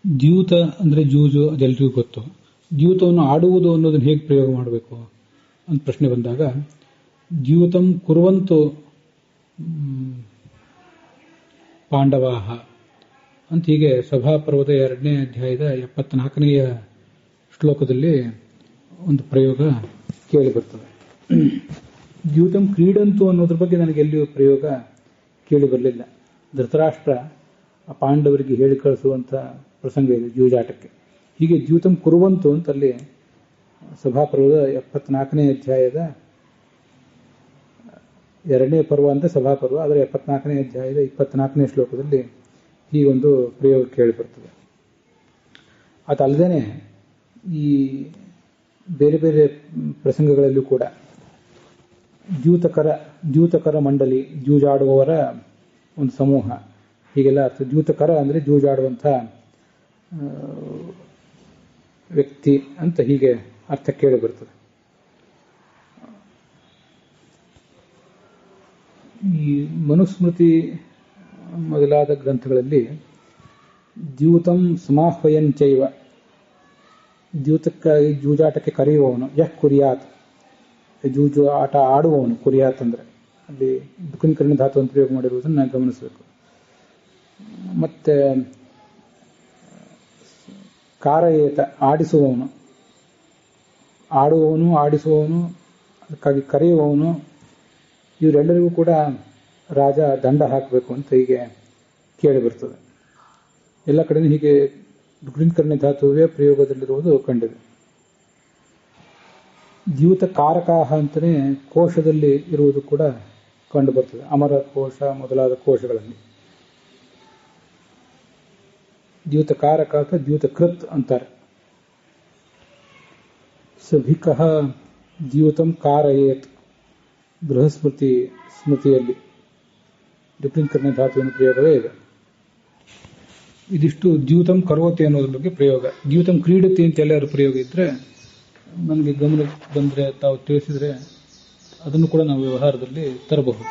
ದ್ಯೂತ ಅಂದರೆ ಜೂಜು ಅದೆಲ್ಲರಿಗೂ ಗೊತ್ತು. ದ್ಯೂತವನ್ನು ಆಡುವುದು ಅನ್ನೋದನ್ನು ಹೇಗೆ ಪ್ರಯೋಗ ಮಾಡಬೇಕು ಅಂತ ಪ್ರಶ್ನೆ ಬಂದಾಗ, ದ್ಯೂತಂ ಕುರುವಂತು ಪಾಂಡವಾಹ ಅಂತ ಹೀಗೆ ಸಭಾಪರ್ವದ 2ನೇ ಅಧ್ಯಾಯದ 74ನೆಯ ಶ್ಲೋಕದಲ್ಲಿ ಒಂದು ಪ್ರಯೋಗ ಕೇಳಿ ಬರ್ತದೆ. ದ್ಯೂತಂ ಕ್ರೀಡಂತು ಅನ್ನೋದ್ರ ಬಗ್ಗೆ ನನಗೆ ಎಲ್ಲಿಯೂ ಪ್ರಯೋಗ ಕೇಳಿ ಬರಲಿಲ್ಲ. ಧೃತರಾಷ್ಟ್ರ ಆ ಪಾಂಡವರಿಗೆ ಹೇಳಿ ಕಳಿಸುವಂಥ ಪ್ರಸಂಗ ಇದೆ ಜೂಜಾಟಕ್ಕೆ. ಹೀಗೆ ದ್ಯೂತಂ ಕುರುವಂತು ಅಂತ ಅಲ್ಲಿ ಸಭಾಪರ್ವದ 74ನೇ ಅಧ್ಯಾಯದ 2ನೇ ಪರ್ವ ಅಂತ ಸಭಾಪರ್ವ, ಅದರ 74ನೇ ಅಧ್ಯಾಯದ 24ನೇ ಶ್ಲೋಕದಲ್ಲಿ ಹೀಗೊಂದು ಪ್ರಯೋಗ ಕೇಳಿ ಬರ್ತದೆ. ಅದಲ್ಲದೆ ಈ ಬೇರೆ ಬೇರೆ ಪ್ರಸಂಗಗಳಲ್ಲೂ ಕೂಡ ದ್ಯೂತಕರ ಮಂಡಲಿ, ಜೂಜಾಡುವವರ ಒಂದು ಸಮೂಹ, ಹೀಗೆಲ್ಲ ಅರ್ಥ. ದ್ಯೂತಕರ ಅಂದರೆ ಜೂಜಾಡುವಂಥ ವ್ಯಕ್ತಿ ಅಂತ ಹೀಗೆ ಅರ್ಥ ಕೇಳಿ ಬರ್ತದೆ. ಈ ಮನುಸ್ಮೃತಿ ಮೊದಲಾದ ಗ್ರಂಥಗಳಲ್ಲಿ ದ್ಯೂತಂ ಸಮಾಹ್ವಯಂಚೈವ, ದ್ಯೂತಕ್ಕಾಗಿ ಜೂಜಾಟಕ್ಕೆ ಕರೆಯುವವನು, ಯಹ್ ಕುರಿಯಾತ್, ಜೂಜು ಆಟ ಆಡುವವನು. ಕುರಿಯಾತ್ ಅಂದರೆ ಅಲ್ಲಿ ದುಃಖಿನ ಧಾತುವನ್ನು ಪ್ರಯೋಗ ಮಾಡಿರುವುದನ್ನು ನಾವು ಗಮನಿಸಬೇಕು. ಮತ್ತೆ ಕಾರಯೇತ, ಆಡಿಸುವವನು, ಆಡುವವನು, ಆಡಿಸುವವನು, ಅದಕ್ಕಾಗಿ ಕರೆಯುವವನು. ಇವರೆಲ್ಲರಿಗೂ ಕೂಡ ರಾಜ ದಂಡ ಹಾಕಬೇಕು ಅಂತ ಹೀಗೆ ಕೇಳಿ ಬರ್ತದೆ. ಎಲ್ಲ ಕಡೆನೂ ಹೀಗೆ ದುಃಖಿನ ಧಾತುವೇ ಪ್ರಯೋಗದಲ್ಲಿರುವುದು ಕಂಡಿದೆ. ದ್ಯೂತ ಕಾರಕಾಹ ಅಂತಲೇ ಕೋಶದಲ್ಲಿ ಇರುವುದು ಕೂಡ ಕಂಡು ಬರ್ತದೆ. ಅಮರ ಕೋಶ ಮೊದಲಾದ ಕೋಶಗಳಲ್ಲಿ ದ್ಯೂತ ಕಾರಕ ಅಥವಾ ದ್ಯೂತ ಕೃತ್ ಅಂತಾರೆ. ಸಭಿಕಃ ದ್ಯೂತಂ ಕಾರಯೇತ್, ಬೃಹಸ್ಮೃತಿ ಸ್ಮೃತಿಯಲ್ಲಿ ದುಃಖಿನ ಧಾತುವಿನ ಪ್ರಯೋಗವೇ ಇದೆ. ಇದಿಷ್ಟು ದ್ಯೂತಂ ಕರೋತಿ ಅನ್ನೋದ್ರ ಬಗ್ಗೆ ಪ್ರಯೋಗ. ದ್ಯೂತಂ ಕ್ರೀಡತಿ ಅಂತ ಎಲ್ಲರೂ ಪ್ರಯೋಗ ಇದ್ರೆ ನಮಗೆ ಗಮನಕ್ಕೆ ಬಂದರೆ, ತಾವು ತಿಳಿಸಿದರೆ ಅದನ್ನು ಕೂಡ ನಾವು ವ್ಯವಹಾರದಲ್ಲಿ ತರಬಹುದು.